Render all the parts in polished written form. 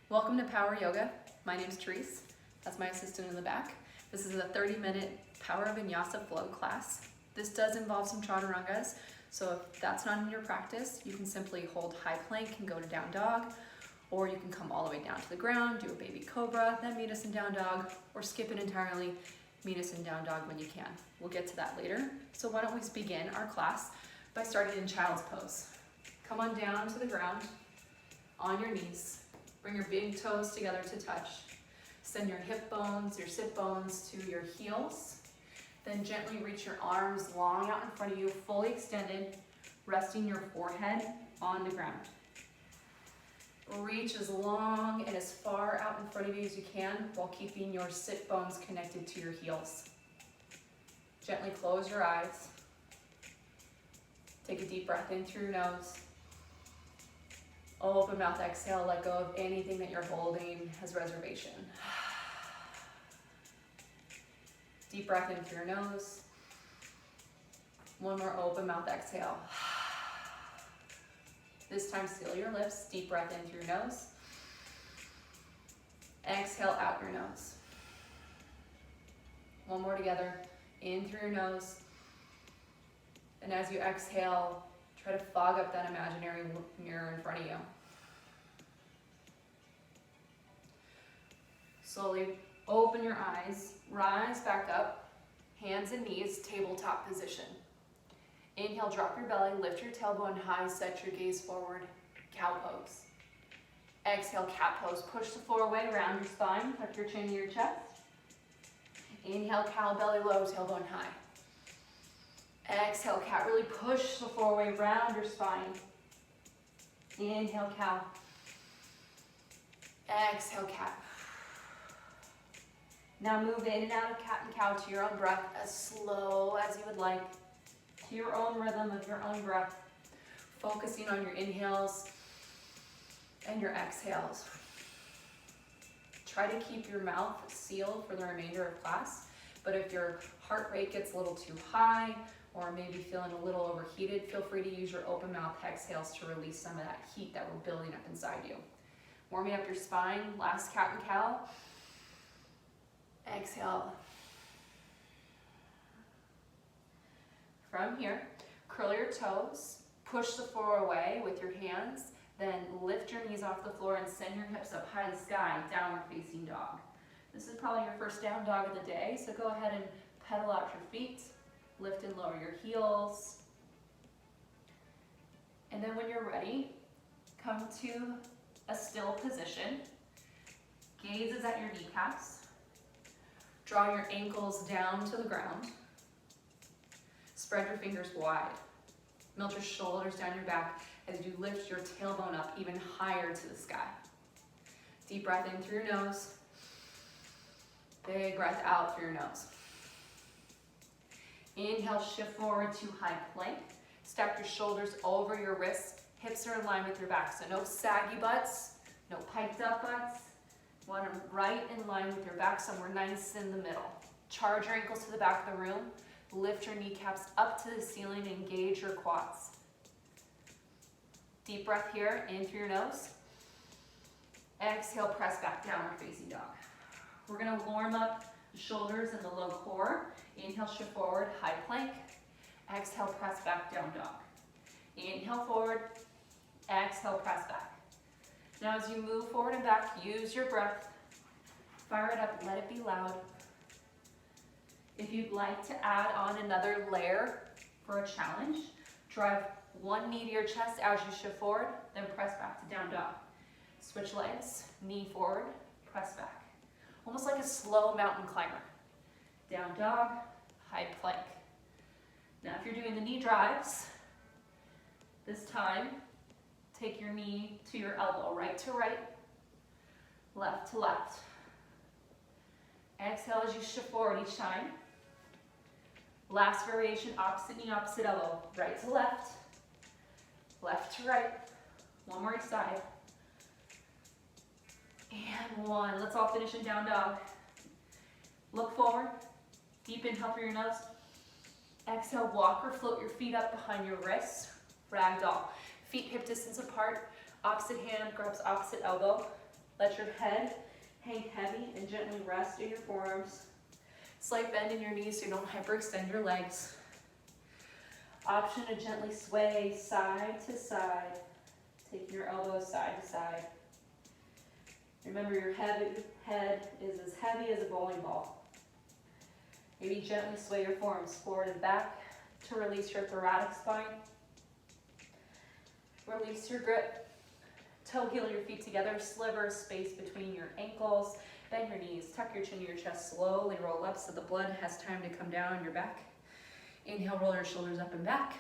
Welcome to Power Yoga. My name is Therese. That's my assistant in the back. This is a 30-minute Power Vinyasa flow class. This does involve some chaturangas, so if that's not in your practice, you can simply hold high plank and go to down dog, or you can come all the way down to the ground, do a baby cobra, then meet us in down dog, or skip it entirely, meet us in down dog when you can. We'll get to that later. So why don't we begin our class by starting in child's pose. Come on down to the ground, on your knees. Bring your big toes together to touch. Send your hip bones, your sit bones to your heels. Then gently reach your arms long out in front of you, fully extended, resting your forehead on the ground. Reach as long and as far out in front of you as you can while keeping your sit bones connected to your heels. Gently close your eyes. Take a deep breath in through your nose. Open mouth, exhale, let go of anything that you're holding as reservation. Deep breath in through your nose. One more open mouth, exhale. This time seal your lips, deep breath in through your nose. Exhale out your nose. One more together, in through your nose. And as you exhale, try to fog up that imaginary mirror in front of you. Slowly open your eyes, rise back up, hands and knees, tabletop position. Inhale, drop your belly, lift your tailbone high, set your gaze forward, cow pose. Exhale, cat pose. Push the floor away, round your spine, tuck your chin to your chest. Inhale, cow, belly low, tailbone high. Exhale, cat, really push the floor away, round your spine. Inhale, cow. Exhale, cat. Now move in and out of cat and cow to your own breath, as slow as you would like, to your own rhythm of your own breath, focusing on your inhales and your exhales. Try to keep your mouth sealed for the remainder of class, but if your heart rate gets a little too high, or maybe feeling a little overheated, feel free to use your open mouth exhales to release some of that heat that we're building up inside you. Warming up your spine, last cat and cow. Exhale. From here, curl your toes, push the floor away with your hands, then lift your knees off the floor and send your hips up high to the sky, downward facing dog. This is probably your first down dog of the day, so go ahead and pedal out your feet. Lift and lower your heels. And then when you're ready, come to a still position. Gazes at your kneecaps. Draw your ankles down to the ground. Spread your fingers wide. Melt your shoulders down your back as you lift your tailbone up even higher to the sky. Deep breath in through your nose. Big breath out through your nose. Inhale, shift forward to high plank. Step your shoulders over your wrists. Hips are in line with your back. So no saggy butts, no piped up butts. Want them right in line with your back, somewhere nice in the middle. Charge your ankles to the back of the room. Lift your kneecaps up to the ceiling and engage your quads. Deep breath here, in through your nose. Exhale, press back, downward facing dog. We're gonna warm up the shoulders and the low core. Inhale, shift forward, high plank. Exhale, press back, down dog. Inhale forward, exhale, press back. Now as you move forward and back, use your breath. Fire it up, let it be loud. If you'd like to add on another layer for a challenge, drive one knee to your chest as you shift forward, then press back to down dog. Switch legs, knee forward, press back. Almost like a slow mountain climber. Down dog, high plank. Now if you're doing the knee drives, this time, take your knee to your elbow, right to right, left to left. Exhale as you shift forward each time. Last variation, opposite knee, opposite elbow, right to left to right. One more each side. And one. Let's all finish in down dog. Look forward. Deep inhale through your nose. Exhale, walk or float your feet up behind your wrists. Ragdoll. Feet hip distance apart. Opposite hand grabs opposite elbow. Let your head hang heavy and gently rest in your forearms. Slight bend in your knees so you don't hyperextend your legs. Option to gently sway side to side, taking your elbows side to side. Remember, your head is as heavy as a bowling ball. Maybe gently sway your forearms forward and back to release your thoracic spine. Release your grip. Toe heel your feet together, sliver space between your ankles. Bend your knees, tuck your chin to your chest, slowly roll up so the blood has time to come down your back. Inhale, roll your shoulders up and back.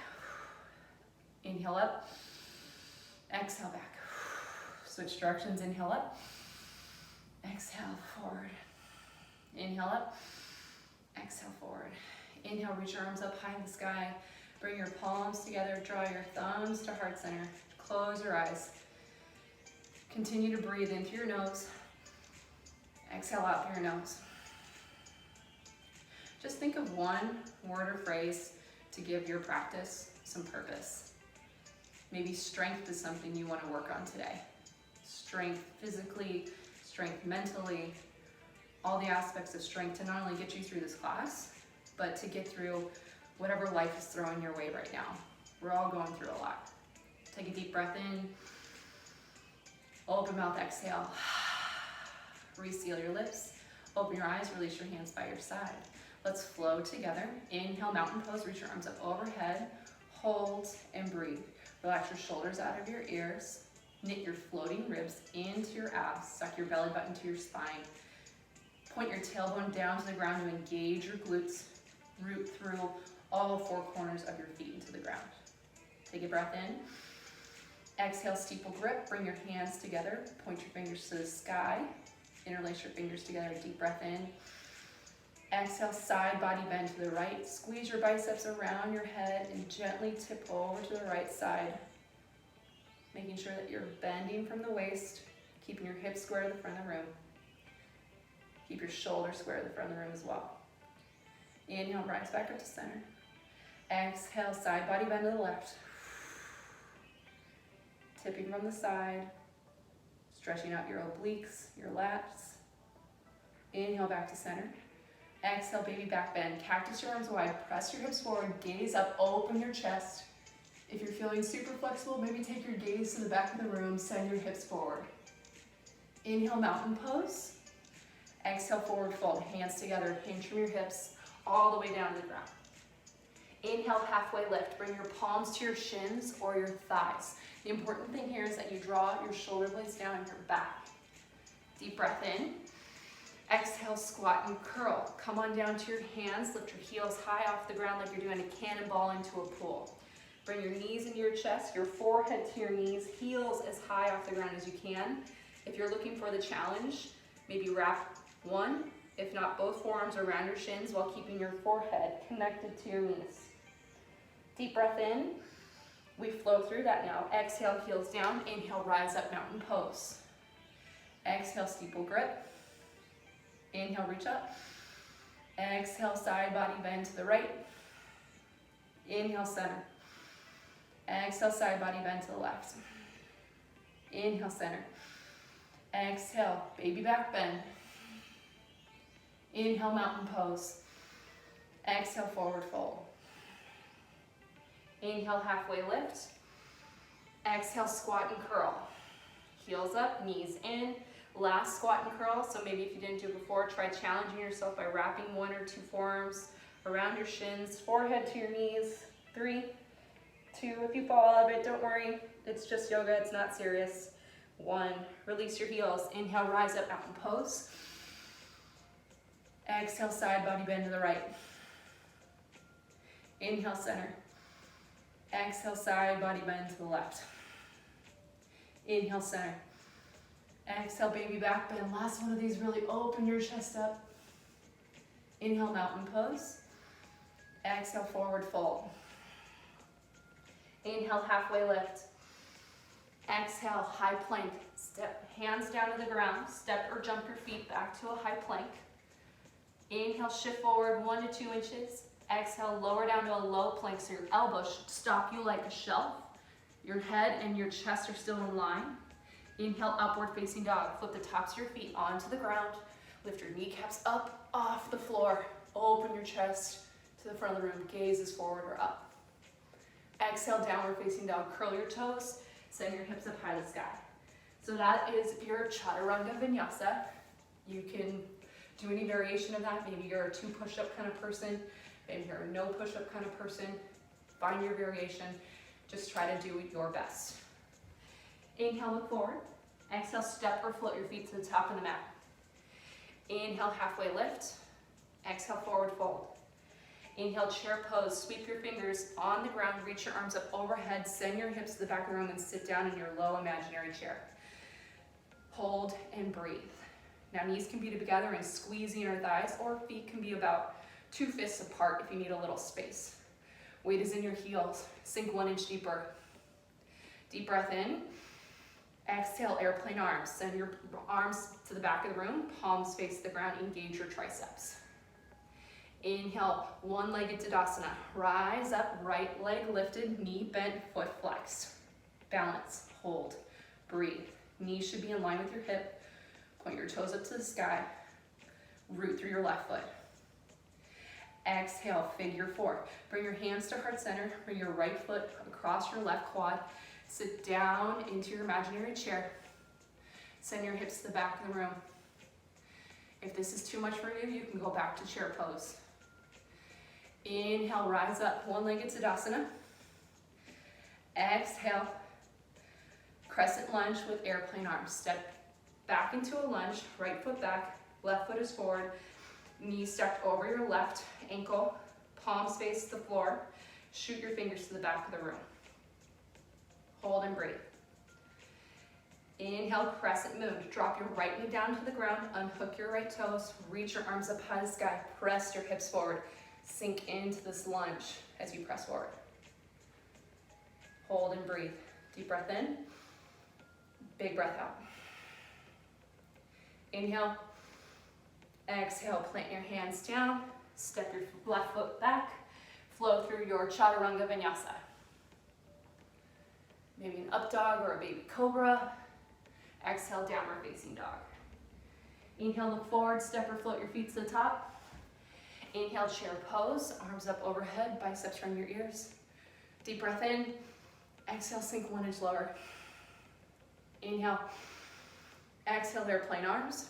Inhale up, exhale back. Switch directions, inhale up, exhale forward. Inhale up, exhale forward. Inhale, reach your arms up high in the sky. Bring your palms together, draw your thumbs to heart center. Close your eyes. Continue to breathe in through your nose. Exhale out through your nose. Just think of one word or phrase to give your practice some purpose. Maybe strength is something you want to work on today. Strength physically, strength mentally, all the aspects of strength to not only get you through this class, but to get through whatever life is throwing your way right now. We're all going through a lot. Take a deep breath in. Open mouth, exhale. Reseal your lips. Open your eyes, release your hands by your side. Let's flow together. Inhale, mountain pose, reach your arms up overhead. Hold and breathe. Relax your shoulders out of your ears. Knit your floating ribs into your abs. Suck your belly button to your spine. Point your tailbone down to the ground to engage your glutes. Root through all four corners of your feet into the ground. Take a breath in. Exhale, steeple grip. Bring your hands together. Point your fingers to the sky. Interlace your fingers together. Deep breath in. Exhale, side body bend to the right. Squeeze your biceps around your head and gently tip over to the right side. Making sure that you're bending from the waist, keeping your hips square to the front of the room. Keep your shoulders square to the front of the room as well. Inhale, rise back up to center. Exhale, side body bend to the left. Tipping from the side. Stretching out your obliques, your lats. Inhale, back to center. Exhale, baby back bend. Cactus your arms wide. Press your hips forward. Gaze up. Open your chest. If you're feeling super flexible, maybe take your gaze to the back of the room. Send your hips forward. Inhale, mountain pose. Exhale, forward fold. Hands together. Hinge from your hips all the way down to the ground. Inhale, halfway lift. Bring your palms to your shins or your thighs. The important thing here is that you draw your shoulder blades down and your back. Deep breath in. Exhale, squat and curl. Come on down to your hands. Lift your heels high off the ground like you're doing a cannonball into a pool. Bring your knees into your chest, your forehead to your knees, heels as high off the ground as you can. If you're looking for the challenge, maybe wrap one, if not both forearms around your shins while keeping your forehead connected to your knees. Deep breath in. We flow through that now. Exhale, heels down. Inhale, rise up, mountain pose. Exhale, steeple grip. Inhale, reach up. Exhale, side body bend to the right. Inhale, center. Exhale, side body bend to the left. Inhale, center. Exhale, baby back bend. Inhale, mountain pose. Exhale, forward fold. Inhale, halfway lift. Exhale, squat and curl. Heels up, knees in. Last squat and curl, so maybe if you didn't do it before, try challenging yourself by wrapping one or two forearms around your shins, forehead to your knees. 3, 2, if you fall out of it, don't worry. It's just yoga, it's not serious. 1, release your heels. Inhale, rise up, mountain pose. Exhale, side body bend to the right. Inhale, center. Exhale, side body bend to the left. Inhale, center. Exhale, baby back bend. Last one of these, really open your chest up. Inhale, mountain pose. Exhale, forward fold. Inhale, halfway lift. Exhale, high plank. Step hands down to the ground. Step or jump your feet back to a high plank. Inhale, shift forward 1 to 2 inches. Exhale, lower down to a low plank so your elbows should stop you like a shelf. Your head and your chest are still in line. Inhale, upward facing dog. Flip the tops of your feet onto the ground. Lift your kneecaps up off the floor. Open your chest to the front of the room. Gaze is forward or up. Exhale, downward facing dog. Curl your toes. Send your hips up high to the sky. So that is your Chaturanga Vinyasa. You can do any variation of that. Maybe you're a 2 push-up kind of person. Maybe you're a no push-up kind of person. Find your variation. Just try to do your best. Inhale, look forward. Exhale, step or float your feet to the top of the mat. Inhale, halfway lift. Exhale, forward fold. Inhale, chair pose. Sweep your fingers on the ground. Reach your arms up overhead. Send your hips to the back of the room and sit down in your low imaginary chair. Hold and breathe. Now knees can be together and squeezing your thighs, or feet can be about 2 fists apart if you need a little space. Weight is in your heels. Sink 1 inch deeper. Deep breath in. Exhale, airplane arms. Send your arms to the back of the room. Palms face the ground. Engage your triceps. Inhale, one-legged Tadasana. Rise up, right leg lifted, knee bent, foot flexed. Balance, hold, breathe. Knees should be in line with your hip. Point your toes up to the sky. Root through your left foot. Exhale, figure 4. Bring your hands to heart center. Bring your right foot across your left quad. Sit down into your imaginary chair. Send your hips to the back of the room. If this is too much for you, you can go back to chair pose. Inhale, rise up, one-legged Tadasana. Exhale, crescent lunge with airplane arms. Step back into a lunge, right foot back, left foot is forward, knees stacked over your left ankle, palms face the floor. Shoot your fingers to the back of the room. Hold and breathe. Inhale, crescent moon. Drop your right knee down to the ground, unhook your right toes, reach your arms up high to the sky, press your hips forward. Sink into this lunge as you press forward. Hold and breathe. Deep breath in, big breath out. Inhale, exhale, plant your hands down, step your left foot back, flow through your Chaturanga Vinyasa. Maybe an up dog or a baby cobra. Exhale, downward facing dog. Inhale, look forward, step or float your feet to the top. Inhale, chair pose, arms up overhead, biceps around your ears. Deep breath in. Exhale, sink 1 inch lower. Inhale. Exhale, airplane arms.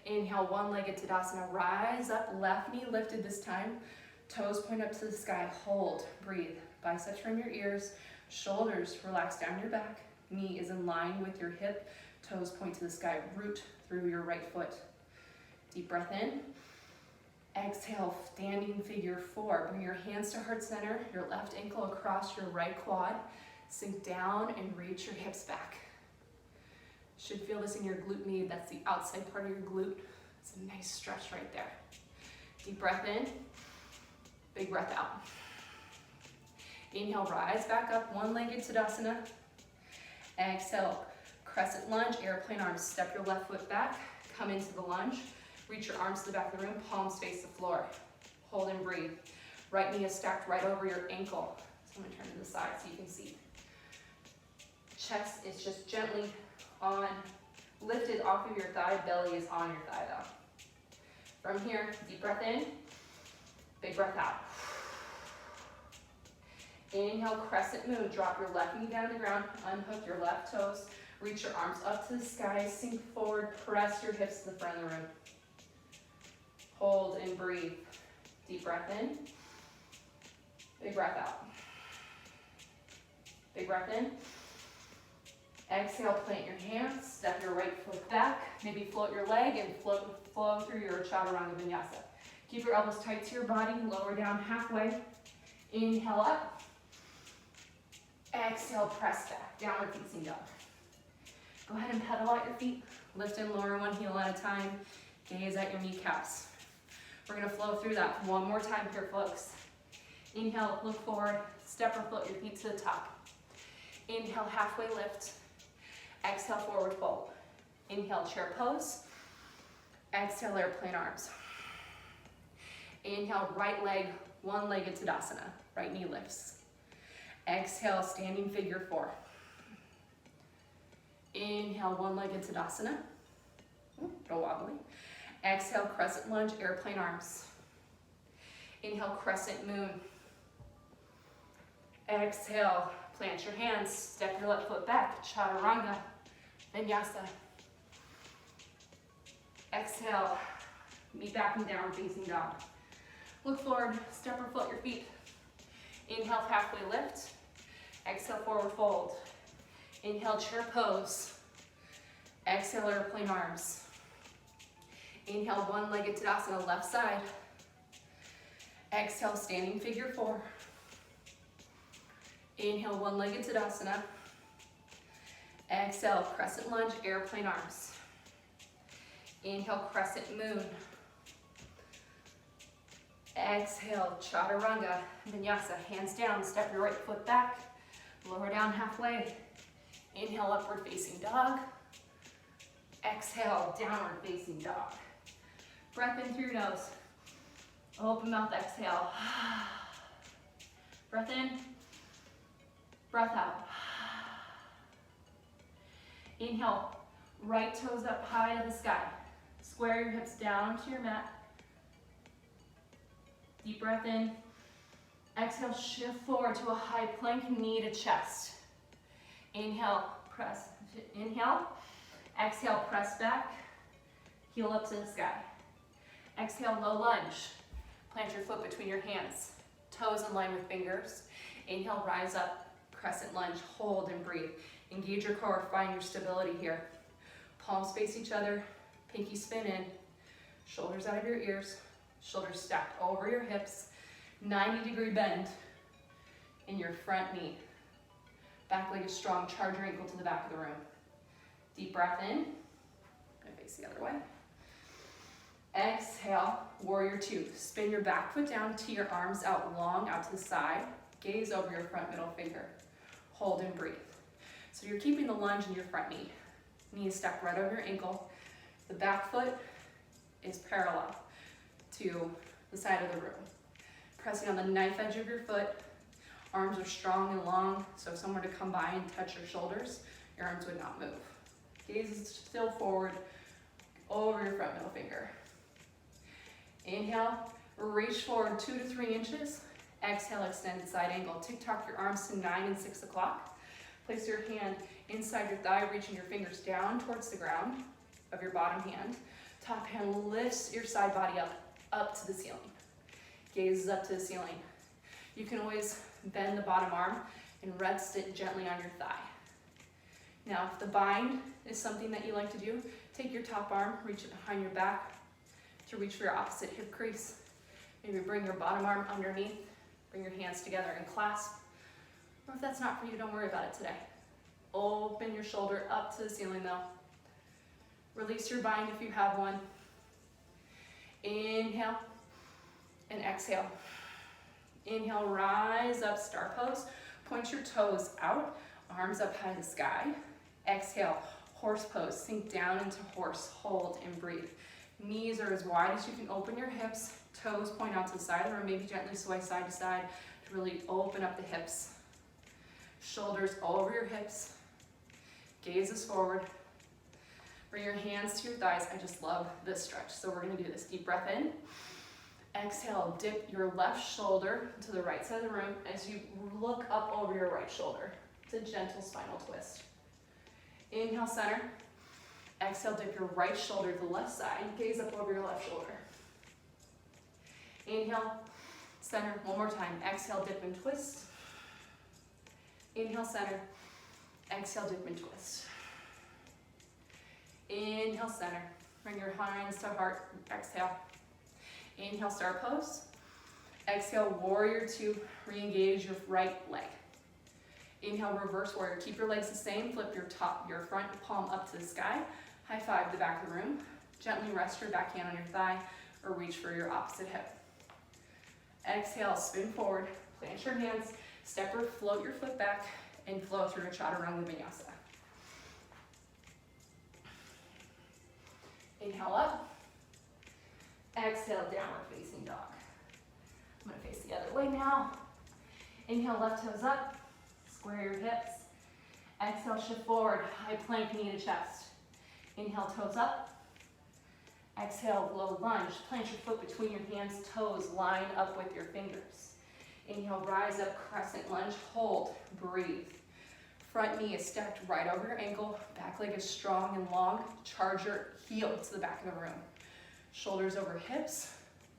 Inhale, one-legged Tadasana. Rise up, left knee lifted this time. Toes point up to the sky. Hold, breathe. Biceps from your ears. Shoulders relax down your back. Knee is in line with your hip. Toes point to the sky. Root through your right foot. Deep breath in. Exhale, standing figure 4. Bring your hands to heart center, your left ankle across your right quad. Sink down and reach your hips back. Should feel this in your glute med. That's the outside part of your glute. It's a nice stretch right there. Deep breath in, big breath out. Inhale, rise back up, one-legged Tadasana. Exhale, crescent lunge, airplane arms. Step your left foot back, come into the lunge. Reach your arms to the back of the room, palms face the floor. Hold and breathe. Right knee is stacked right over your ankle. So I'm gonna turn to the side so you can see. Chest is just gently on, lifted off of your thigh, belly is on your thigh though. From here, deep breath in, big breath out. Inhale, crescent moon. Drop your left knee down to the ground, unhook your left toes, reach your arms up to the sky, sink forward, press your hips to the front of the room. Hold and breathe. Deep breath in, big breath out. Big breath in. Exhale, plant your hands, step your right foot back, maybe float your leg and flow through your Chaturanga Vinyasa. Keep your elbows tight to your body, lower down halfway. Inhale up. Exhale, press back, downward facing dog. Go ahead and pedal out your feet. Lift and lower one heel at a time. Gaze at your kneecaps. We're gonna flow through that one more time here, folks. Inhale, look forward, step or float your feet to the top. Inhale, halfway lift. Exhale, forward fold. Inhale, chair pose. Exhale, airplane arms. Inhale, right leg, one-legged Tadasana. Right knee lifts. Exhale, standing figure 4. Inhale, one-legged Tadasana. A little wobbly. Exhale, crescent lunge, airplane arms. Inhale, crescent moon. Exhale, plant your hands, step your left foot back, chaturanga, vinyasa. Exhale, meet back and down facing dog. Look forward, step or float your feet. Inhale, halfway lift. Exhale, forward fold. Inhale, chair pose. Exhale, airplane arms. Inhale, one-legged Tadasana, left side. Exhale, standing figure four. Inhale, one-legged Tadasana. Exhale, crescent lunge, airplane arms. Inhale, crescent moon. Exhale, chaturanga, vinyasa, hands down, step your right foot back, lower down halfway. Inhale, upward facing dog. Exhale, downward facing dog. Breath in through your nose. Open mouth, exhale. Breath in, breath out. Inhale, right toes up high to the sky. Square your hips down to your mat. Deep breath in. Exhale, shift forward to a high plank, knee to chest. Inhale, press. Inhale. Exhale, press back. Heel up to the sky. Exhale, low lunge. Plant your foot between your hands. Toes in line with fingers. Inhale, rise up. Crescent lunge. Hold and breathe. Engage your core. Find your stability here. Palms face each other. Pinky spin in. Shoulders out of your ears. Shoulders stacked over your hips. 90-degree bend in your front knee. Back leg is strong. Charge your ankle to the back of the room. Deep breath in. And face the other way. Exhale, warrior two. Spin your back foot down, tee your arms out long, out to the side. Gaze over your front middle finger. Hold and breathe. So you're keeping the lunge in your front knee. Knee is stacked right over your ankle. The back foot is parallel to the side of the room. Pressing on the knife edge of your foot. Arms are strong and long, so if someone were to come by and touch your shoulders, your arms would not move. Gaze is still forward over your front middle finger. Inhale, reach forward 2 to 3 inches. Exhale, extended side angle. Tick-tock your arms to 9 and 6 o'clock. Place your hand inside your thigh, reaching your fingers down towards the ground of your bottom hand. Top hand lifts your side body up to the ceiling. Gaze is up to the ceiling. You can always bend the bottom arm and rest it gently on your thigh. Now, if the bind is something that you like to do, take your top arm, reach it behind your back to reach for your opposite hip crease. Maybe bring your bottom arm underneath, bring your hands together and clasp. Or if that's not for you, don't worry about it today. Open your shoulder up to the ceiling though. Release your bind if you have one. Inhale and exhale. Inhale, rise up, star pose. Point your toes out, arms up high to the sky. Exhale, horse pose. Sink down into horse, hold and breathe. Knees are as wide as you can open your hips. Toes point out to the side of the room, maybe gently sway side to side to really open up the hips. Shoulders over your hips. Gaze is forward. Bring your hands to your thighs. I just love this stretch. So we're gonna do this. Deep breath in. Exhale, dip your left shoulder to the right side of the room as you look up over your right shoulder. It's a gentle spinal twist. Inhale, center. Exhale, dip your right shoulder to the left side. Gaze up over your left shoulder. Inhale, center. One more time. Exhale, dip and twist. Inhale, center. Exhale, dip and twist. Inhale, center. Bring your hands to heart. Exhale. Inhale, star pose. Exhale, warrior two. Re-engage your right leg. Inhale, reverse warrior. Keep your legs the same. Flip your front palm up to the sky. High five the back of the room. Gently rest your back hand on your thigh or reach for your opposite hip. Exhale, spin forward. Plant your hands. Step or float your foot back and flow through a chaturanga vinyasa. Inhale up. Exhale, downward facing dog. I'm gonna face the other way now. Inhale, left toes up. Square your hips. Exhale, shift forward, high plank, knee to chest. Inhale, toes up. Exhale, low lunge. Plant your foot between your hands, toes line up with your fingers. Inhale, rise up, crescent lunge, hold, breathe. Front knee is stacked right over your ankle, back leg is strong and long. Charge your heel to the back of the room. Shoulders over hips,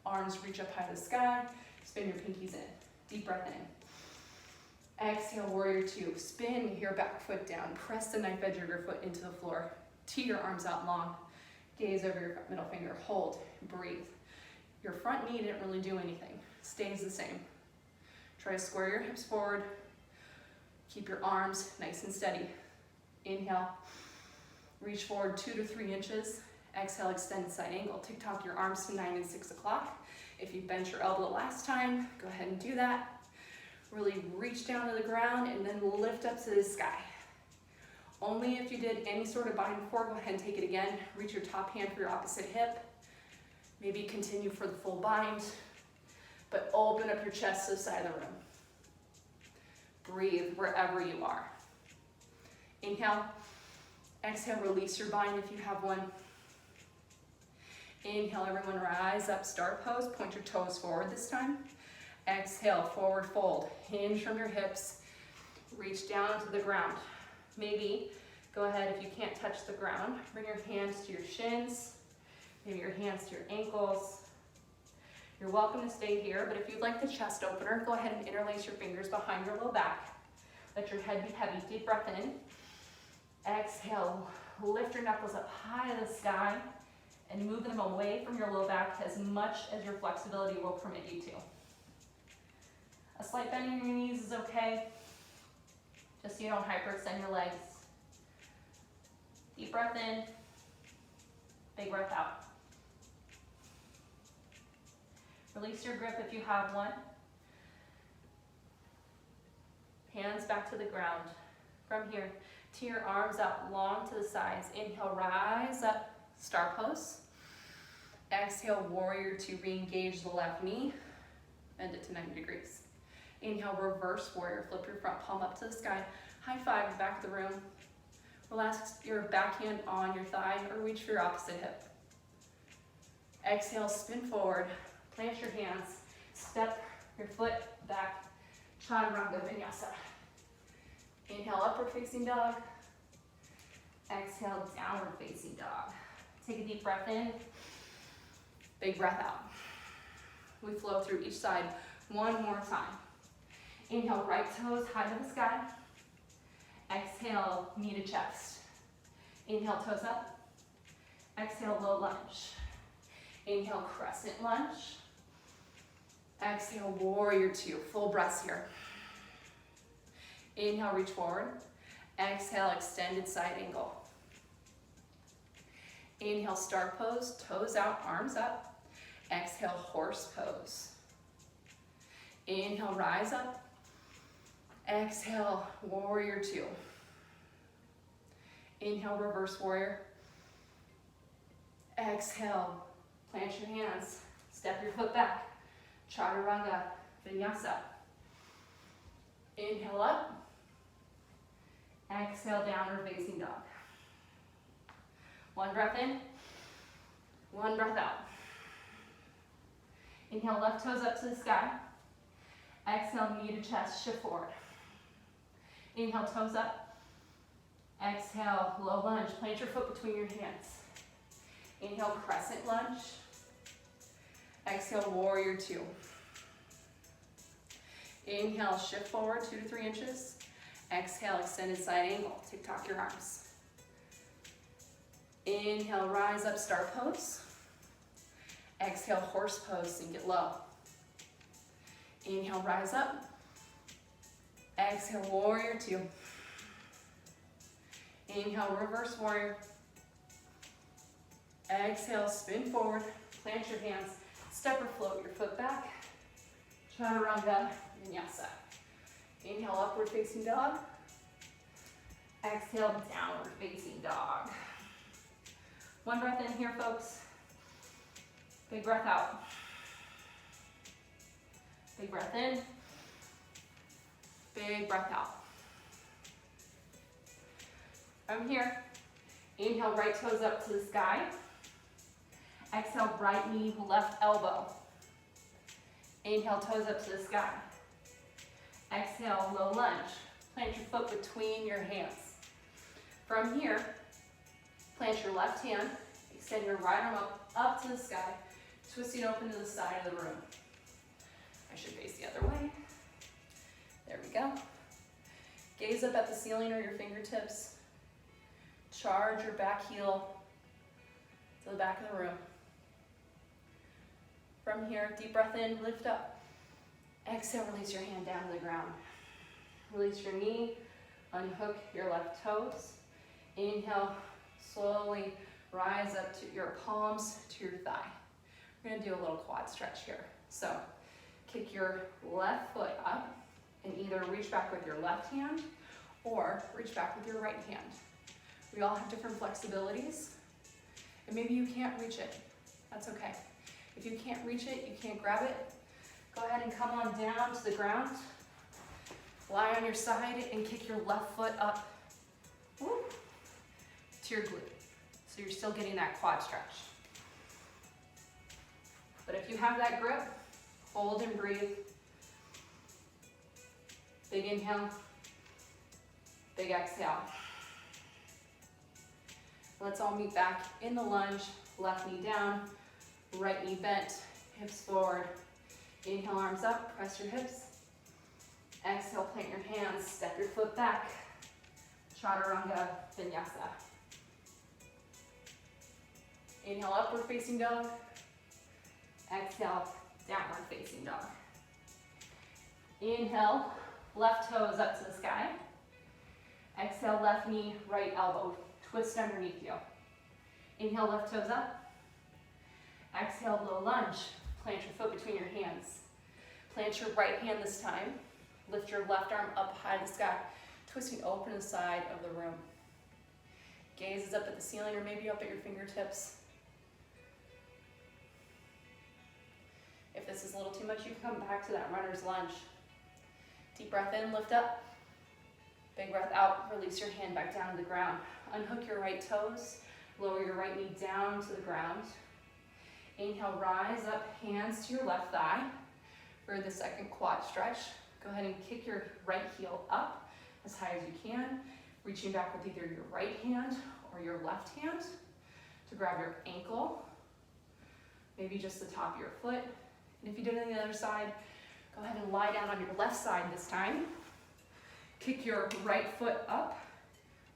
arms reach up high to the sky, spin your pinkies in. Deep breath in. Exhale, warrior two. Spin your back foot down. Press the knife edge of your foot into the floor. Tee your arms out long. Gaze over your middle finger. Hold, breathe. Your front knee didn't really do anything. Stays the same. Try to square your hips forward. Keep your arms nice and steady. Inhale, reach forward 2 to 3 inches. Exhale, extend side angle. Tick-tock your arms to 9 and 6 o'clock. If you bent your elbow last time, go ahead and do that. Really reach down to the ground and then lift up to the sky. Only if you did any sort of bind before, go ahead and take it again. Reach your top hand for your opposite hip. Maybe continue for the full bind, but open up your chest to the side of the room. Breathe wherever you are. Inhale, exhale, release your bind if you have one. Inhale, everyone rise up, star pose, point your toes forward this time. Exhale, forward fold, hinge from your hips, reach down to the ground. Maybe go ahead, if you can't touch the ground, bring your hands to your shins, maybe your hands to your ankles. You're welcome to stay here, but if you'd like the chest opener, go ahead and interlace your fingers behind your low back. Let your head be heavy. Deep breath in. Exhale, lift your knuckles up high to the sky and move them away from your low back as much as your flexibility will permit you to. A slight bend in your knees is okay, just so you don't hyperextend your legs. Deep breath in, big breath out. Release your grip if you have one. Hands back to the ground. From here, tee your arms out long to the sides. Inhale, rise up, star pose. Exhale, warrior two, re-engage the left knee. Bend it to 90 degrees. Inhale, reverse warrior. Flip your front palm up to the sky. High five the back of the room. Relax your backhand on your thigh or reach for your opposite hip. Exhale, spin forward. Plant your hands, step your foot back, Chaturanga Vinyasa. Inhale, upward facing dog. Exhale, downward facing dog. Take a deep breath in, big breath out. We flow through each side one more time. Inhale, right toes high to the sky. Exhale, knee to chest. Inhale, toes up. Exhale, low lunge. Inhale, crescent lunge. Exhale, warrior two, full breaths here. Inhale, reach forward. Exhale, extended side angle. Inhale, star pose, toes out, arms up. Exhale, horse pose. Inhale, rise up. Exhale, warrior two. Inhale, reverse warrior. Exhale, plant your hands, step your foot back. Chaturanga Vinyasa. Inhale up. Exhale, downward facing dog. One breath in, one breath out. Inhale, left toes up to the sky. Exhale, knee to chest, shift forward. Inhale, toes up. Exhale, low lunge. Plant your foot between your hands. Inhale, crescent lunge. Exhale, warrior two. Inhale, shift forward 2 to 3 inches. Exhale, extended side angle. Tick-tock your arms. Inhale, rise up, star pose. Exhale, horse pose, sink it low. Inhale, rise up. Exhale, warrior two. Inhale, reverse warrior. Exhale, spin forward, plant your hands, step or float your foot back. Chaturanga Vinyasa. Inhale, upward facing dog. Exhale, downward facing dog. One breath in here, folks. Big breath out. Big breath in. Big breath out. From here, inhale, right toes up to the sky. Exhale, right knee, left elbow. Inhale, toes up to the sky. Exhale, low lunge. Plant your foot between your hands. From here, plant your left hand, extend your right arm up to the sky, twisting open to the side of the room. I should face the other way. There we go. Gaze up at the ceiling or your fingertips. Charge your back heel to the back of the room. From here, deep breath in, lift up. Exhale, release your hand down to the ground. Release your knee, unhook your left toes. Inhale, slowly rise up to your palms to your thigh. We're gonna do a little quad stretch here. So, kick your left foot up and either reach back with your left hand or reach back with your right hand. We all have different flexibilities, and maybe you can't reach it. That's okay. If you can't reach it, you can't grab it, go ahead and come on down to the ground. Lie on your side and kick your left foot up to your glute. So you're still getting that quad stretch. But if you have that grip, hold and breathe. Big inhale, big exhale. Let's all meet back in the lunge. Left knee down, right knee bent, hips forward. Inhale, arms up, press your hips. Exhale, plant your hands, step your foot back. Chaturanga Vinyasa. Inhale, upward facing dog. Exhale, downward facing dog. Inhale, left toes up to the sky. Exhale, left knee, right elbow. Twist underneath you. Inhale, left toes up. Exhale, low lunge. Plant your foot between your hands. Plant your right hand this time. Lift your left arm up high to the sky, twisting open to the side of the room. Gaze is up at the ceiling or maybe up at your fingertips. If this is a little too much, you can come back to that runner's lunge. Deep breath in, lift up. Big breath out, release your hand back down to the ground. Unhook your right toes, lower your right knee down to the ground. Inhale, rise up, hands to your left thigh for the second quad stretch. Go ahead and kick your right heel up as high as you can, reaching back with either your right hand or your left hand to grab your ankle, maybe just the top of your foot. And if you did it on the other side, go ahead and lie down on your left side this time. Kick your right foot up,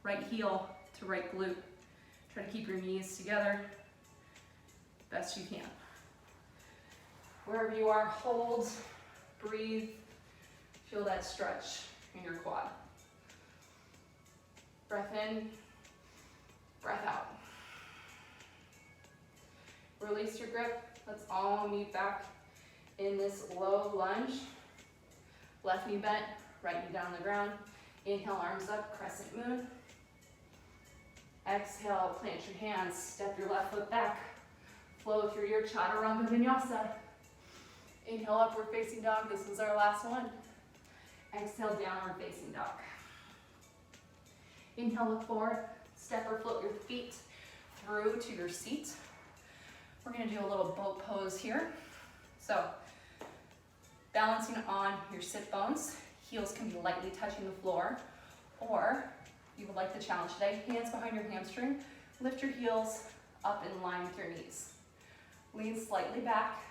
right heel to right glute. Try to keep your knees together best you can. Wherever you are, hold, breathe, feel that stretch in your quad. Breath in, breath out. Release your grip. Let's all meet back in this low lunge. Left knee bent, right knee down on the ground. Inhale, arms up, crescent moon. Exhale, plant your hands, step your left foot back. Flow through your Chaturanga Vinyasa. Inhale, upward facing dog. This is our last one. Exhale, downward facing dog. Inhale, look forward. Step or float your feet through to your seat. We're going to do a little boat pose here. So, balancing on your sit bones. Heels can be lightly touching the floor. Or, you would like the challenge today, hands behind your hamstring. Lift your heels up in line with your knees. Lean slightly back.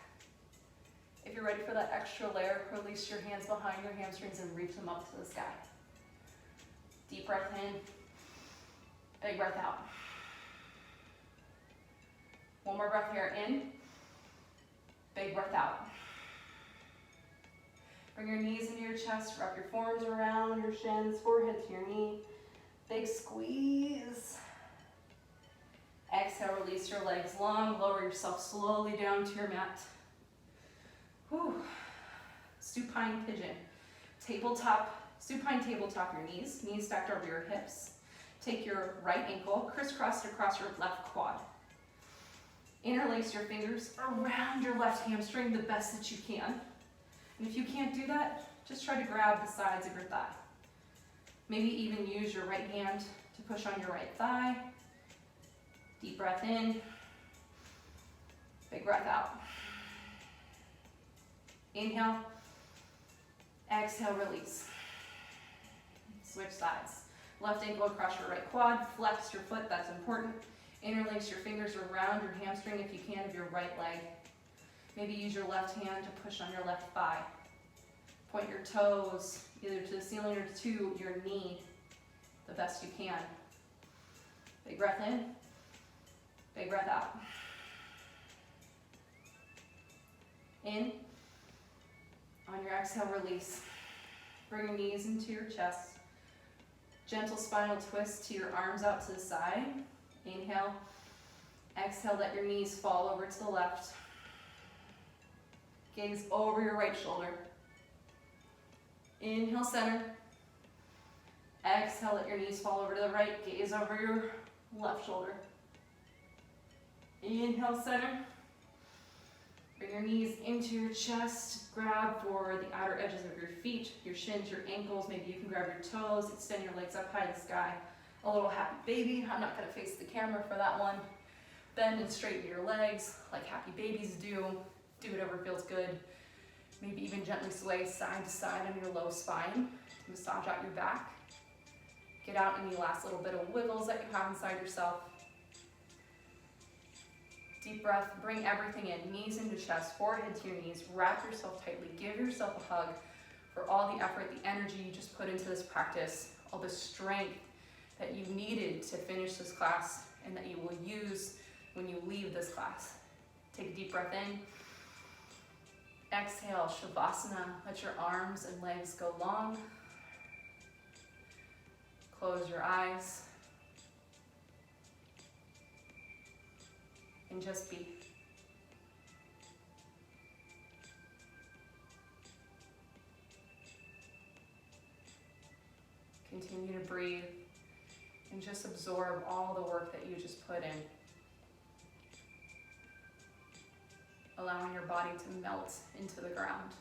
If you're ready for that extra layer, release your hands behind your hamstrings and reach them up to the sky. Deep breath in, big breath out. One more breath here, in, big breath out. Bring your knees into your chest, wrap your forearms around your shins, forehead to your knee. Big squeeze. Exhale, release your legs long, lower yourself slowly down to your mat. Whew. Supine pigeon. Tabletop, supine tabletop your knees stacked over your hips. Take your right ankle, crisscrossed across your left quad. Interlace your fingers around your left hamstring the best that you can. And if you can't do that, just try to grab the sides of your thigh. Maybe even use your right hand to push on your right thigh. Deep breath in, big breath out. Inhale, exhale, release. Switch sides. Left ankle across your right quad, flex your foot, that's important. Interlace your fingers around your hamstring if you can of your right leg. Maybe use your left hand to push on your left thigh. Point your toes either to the ceiling or to your knee the best you can. Big breath in, big breath out. In. On your exhale, release. Bring your knees into your chest. Gentle spinal twist to your arms out to the side. Inhale. Exhale, let your knees fall over to the left. Gaze over your right shoulder. Inhale, center. Exhale, let your knees fall over to the right. Gaze over your left shoulder. Inhale, center. Bring your knees into your chest. Grab for the outer edges of your feet, your shins, your ankles. Maybe you can grab your toes. Extend your legs up high to the sky. A little happy baby. I'm not going to face the camera for that one. Bend and straighten your legs like happy babies do. Do whatever feels good. Maybe even gently sway side to side on your low spine. Massage out your back. Get out any last little bit of wiggles that you have inside yourself. Deep breath, bring everything in. Knees into chest, forehead to your knees. Wrap yourself tightly. Give yourself a hug for all the effort, the energy you just put into this practice, all the strength that you needed to finish this class and that you will use when you leave this class. Take a deep breath in. Exhale, Shavasana. Let your arms and legs go long. Close your eyes. And just be. Continue to breathe and just absorb all the work that you just put in. Allowing your body to melt into the ground.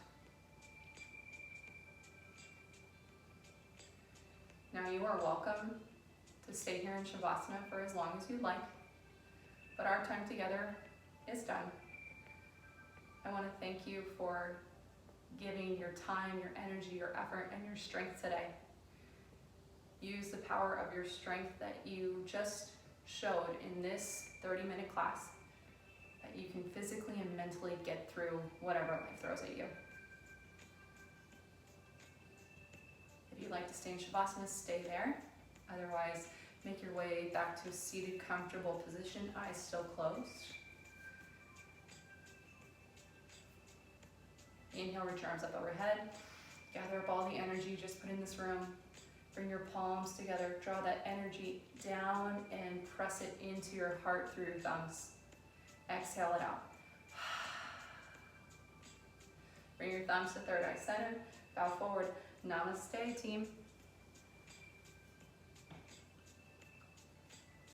Now you are welcome to stay here in Shavasana for as long as you'd like, but our time together is done. I want to thank you for giving your time, your energy, your effort, and your strength today. Use the power of your strength that you just showed in this 30-minute class, that you can physically and mentally get through whatever life throws at you. If you'd like to stay in Shavasana, stay there. Otherwise, make your way back to a seated, comfortable position, eyes still closed. Inhale, reach your arms up overhead. Gather up all the energy you just put in this room. Bring your palms together. Draw that energy down and press it into your heart through your thumbs. Exhale it out. Bring your thumbs to third eye center. Bow forward. Namaste, team.